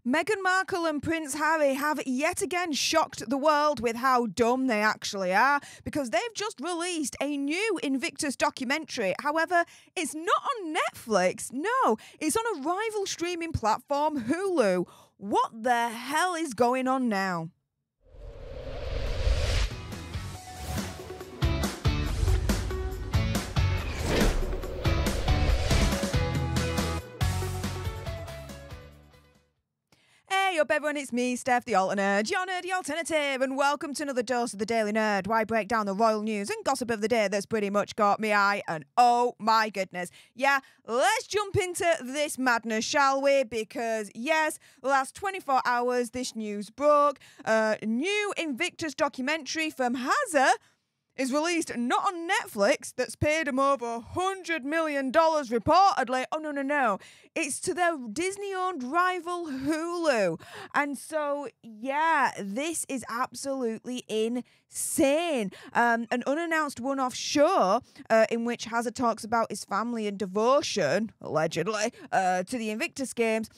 Meghan Markle and Prince Harry have yet again shocked the world with how dumb they actually are, because they've just released a new Invictus documentary. However, it's not on Netflix. No, it's on a rival streaming platform, Hulu. What the hell is going on now? Hey up everyone, it's me, Stef, the Nerd, your nerdy alternative, and welcome to another dose of the Daily Nerd, where I break down the royal news and gossip of the day that's pretty much caught me eye, and oh my goodness. Yeah, let's jump into this madness, shall we? Because yes, the last 24 hours this news broke. A new Invictus documentary from Hazza is released not on Netflix, that's paid him over $100 million reportedly. Oh, no. It's to their Disney-owned rival Hulu. And so, yeah, this is absolutely insane. An unannounced one-off show in which Hazard talks about his family and devotion, allegedly, to the Invictus Games,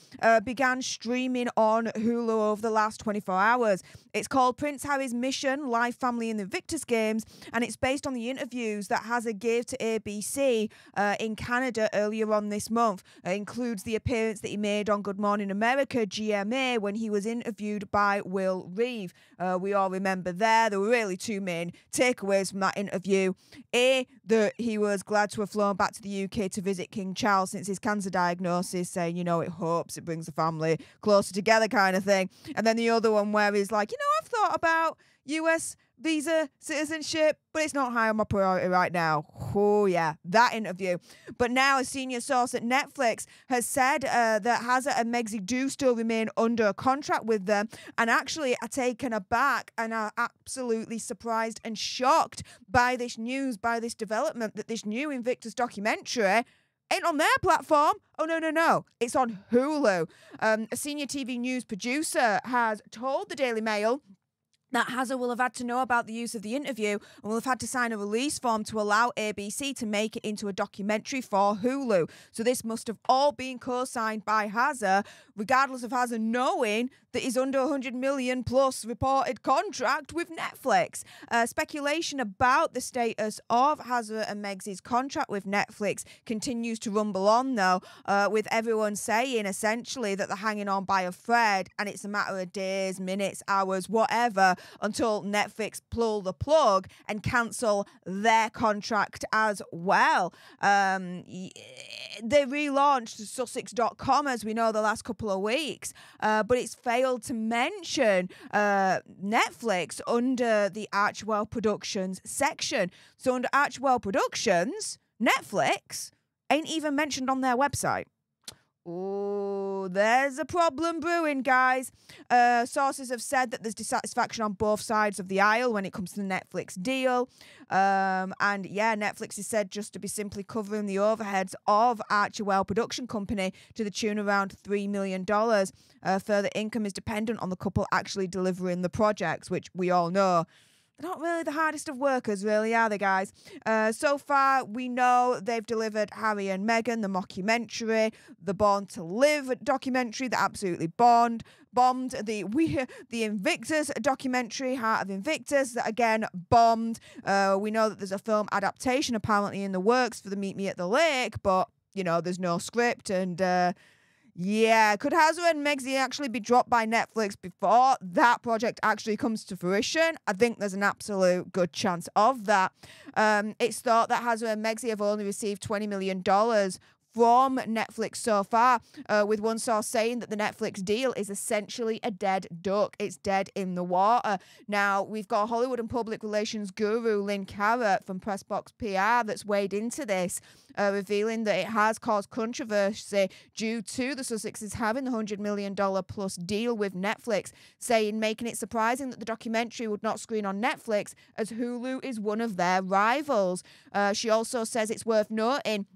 began streaming on Hulu over the last 24 hours. It's called Prince Harry's Mission, Life, Family, and the Invictus Games, and it's based on the interviews that Hazard gave to ABC in Canada earlier on this month. It includes the appearance that he made on Good Morning America, GMA, when he was interviewed by Will Reeve. We all remember there were really two main takeaways from that interview. A, that he was glad to have flown back to the UK to visit King Charles since his cancer diagnosis, saying, it hopes it brings the family closer together kind of thing. And then the other one where he's like, I've thought about US visa citizenship, but it's not high on my priority right now. Oh yeah, that interview. But now a senior source at Netflix has said that Hazard and Megxie do still remain under a contract with them, and actually are taken aback and are absolutely surprised and shocked by this news, by this development, that this new Invictus documentary ain't on their platform. Oh, no. It's on Hulu. A senior TV news producer has told the Daily Mail that Hazard will have had to know about the use of the interview and will have had to sign a release form to allow ABC to make it into a documentary for Hulu. So this must have all been co-signed by Hazard, regardless of Hazard knowing that he's under $100 million plus reported contract with Netflix. Speculation about the status of Hazard and Megxie's contract with Netflix continues to rumble on, though, with everyone saying essentially that they're hanging on by a thread, and it's a matter of days, minutes, hours, whatever, until Netflix pull the plug and cancel their contract as well. They relaunched Sussex.com, as we know, the last couple of weeks, but it's failed to mention Netflix under the Archwell Productions section. So under Archwell Productions, Netflix ain't even mentioned on their website. Oh, there's a problem brewing, guys. Sources have said that there's dissatisfaction on both sides of the aisle when it comes to the Netflix deal. And yeah, Netflix is said just to be simply covering the overheads of Archwell Production Company to the tune of around $3 million. Further income is dependent on the couple actually delivering the projects, which we all know they're not really the hardest of workers, really, are they, guys? So far, we know they've delivered Harry and Meghan, the mockumentary, the Born to Live documentary that absolutely bombed, the Invictus documentary, Heart of Invictus, that again bombed. We know that there's a film adaptation apparently in the works for the Meet Me at the Lake, but, there's no script, and yeah, could Hazard and Megxie actually be dropped by Netflix before that project actually comes to fruition? I think there's an absolute good chance of that. It's thought that Hazard and Megxie have only received $20 million from Netflix so far, with one source saying that the Netflix deal is essentially a dead duck. It's dead in the water. Now, we've got Hollywood and public relations guru Lynn Carrot from Pressbox PR that's weighed into this, revealing that it has caused controversy due to the Sussexes having the $100 million plus deal with Netflix, making it surprising that the documentary would not screen on Netflix, as Hulu is one of their rivals. She also says it's worth noting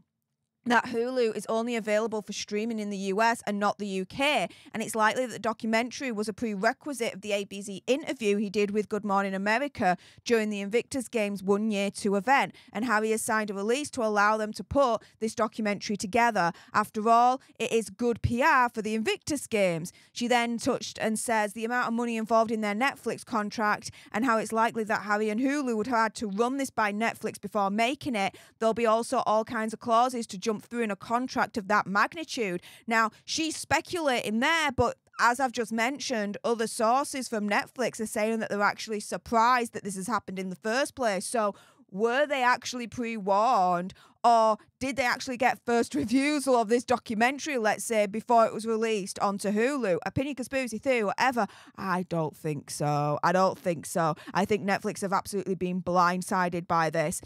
that Hulu is only available for streaming in the US and not the UK, and it's likely that the documentary was a prerequisite of the ABC interview he did with Good Morning America during the Invictus Games 1 Year 2 event, and Harry has signed a release to allow them to put this documentary together. After all, it is good PR for the Invictus Games. She then touched and says the amount of money involved in their Netflix contract and how it's likely that Harry and Hulu would have had to run this by Netflix before making it. There'll be also all kinds of clauses to jump through in a contract of that magnitude. Now, she's speculating there, but as I've just mentioned, other sources from Netflix are saying that they're actually surprised that this has happened in the first place. So were they actually pre-warned, or did they actually get first refusal of this documentary, let's say, before it was released onto Hulu? Opinion, conspiracy theory, whatever. I don't think so. I don't think so. I think Netflix have absolutely been blindsided by this.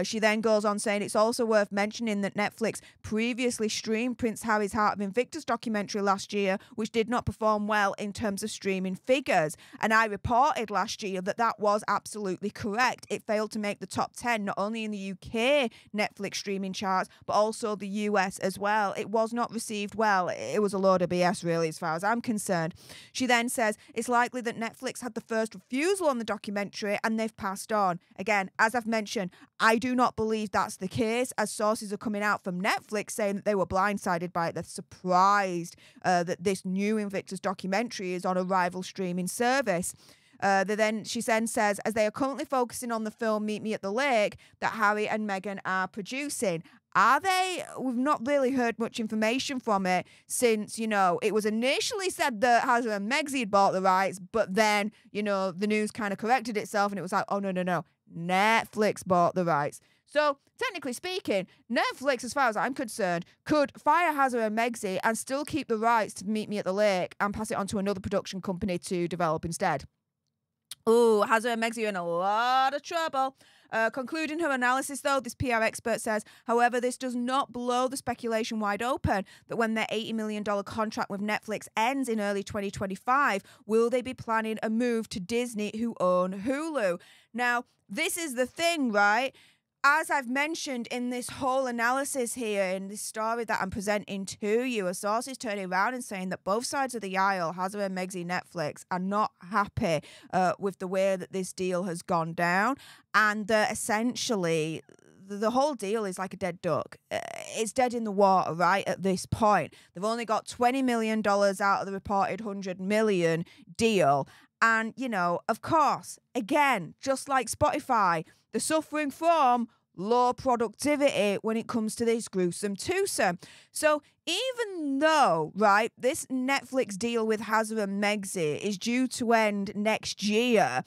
She then goes on saying it's also worth mentioning that Netflix previously streamed Prince Harry's Heart of Invictus documentary last year, which did not perform well in terms of streaming figures. And I reported last year that that was absolutely correct. It failed to make the top 10, not only in the UK Netflix streaming charts, but also the US as well. It was not received well. It was a load of BS, really, as far as I'm concerned. She then says it's likely that Netflix had the first refusal on the documentary and they've passed on. Again, as I've mentioned, I do not believe that's the case, as sources are coming out from Netflix saying that they were blindsided by it. They're surprised that this new Invictus documentary is on a rival streaming service. She then says, as they are currently focusing on the film Meet Me at the Lake that Harry and Meghan are producing. Are they? We've not really heard much information from it since, it was initially said that Harry and Meghan had bought the rights, but then, the news kind of corrected itself and it was like, oh, no, Netflix bought the rights. So, technically speaking, Netflix, as far as I'm concerned, could fire Hazza and Megxi and still keep the rights to Meet Me at the Lake and pass it on to another production company to develop instead. Ooh, Hazza and Megxi are in a lot of trouble. Concluding her analysis, though, this PR expert says, however, this does not blow the speculation wide open that when their $80 million contract with Netflix ends in early 2025, will they be planning a move to Disney, who own Hulu? Now, this is the thing, right? As I've mentioned in this whole analysis here, in this story that I'm presenting to you, a source is turning around and saying that both sides of the aisle, Hazza and Megxi Netflix, are not happy with the way that this deal has gone down. And essentially, the whole deal is like a dead duck. It's dead in the water, right, at this point. They've only got $20 million out of the reported $100 million deal. And, of course, again, just like Spotify, they're suffering from low productivity when it comes to this gruesome twosome. So even though, right, this Netflix deal with Hazza and Megxi is due to end next year,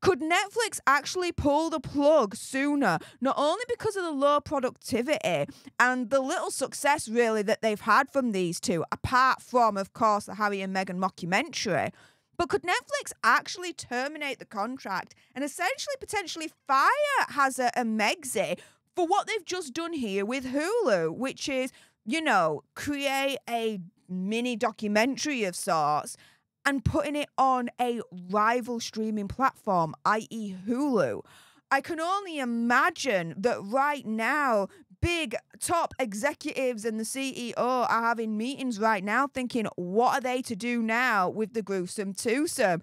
could Netflix actually pull the plug sooner? Not only because of the low productivity and the little success, really, that they've had from these two, apart from, of course, the Harry and Meghan mockumentary, but could Netflix actually terminate the contract and essentially potentially fire Hazza and Megxi for what they've just done here with Hulu, which is, create a mini documentary of sorts and putting it on a rival streaming platform, i.e. Hulu? I can only imagine that right now, big top executives and the CEO are having meetings right now thinking, what are they to do now with the gruesome twosome?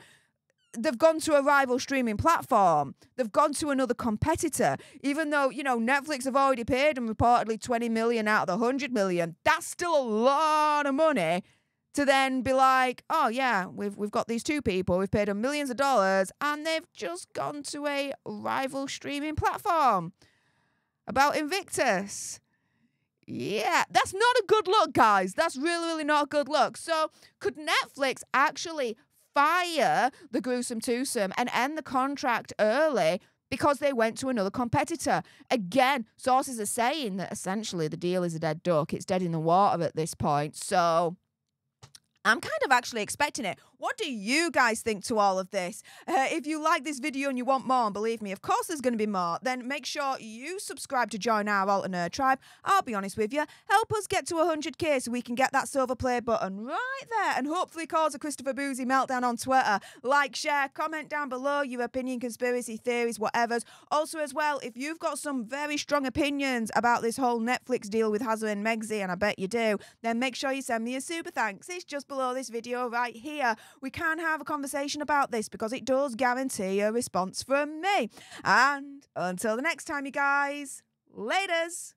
They've gone to a rival streaming platform. They've gone to another competitor. Even though, Netflix have already paid them reportedly $20 million out of the $100 million. That's still a lot of money to then be like, oh yeah, we've got these two people, we've paid them millions of dollars, and they've just gone to a rival streaming platform about Invictus. Yeah, that's not a good look, guys. That's really, really not a good look. So could Netflix actually fire the gruesome twosome and end the contract early because they went to another competitor? Again, sources are saying that essentially the deal is a dead duck. It's dead in the water at this point. So I'm kind of actually expecting it. What do you guys think to all of this? If you like this video and you want more, and believe me, of course there's going to be more, then make sure you subscribe to join our Alter Nerd tribe. I'll be honest with you, help us get to 100k so we can get that silver play button right there and hopefully cause a Christopher Boozy meltdown on Twitter. Like, share, comment down below your opinion, conspiracy theories, whatever's. Also as well, if you've got some very strong opinions about this whole Netflix deal with Hazza and Megzy, and I bet you do, then make sure you send me a super thanks. It's just below this video right here. We can have a conversation about this because it does guarantee a response from me. And until the next time, you guys, laters.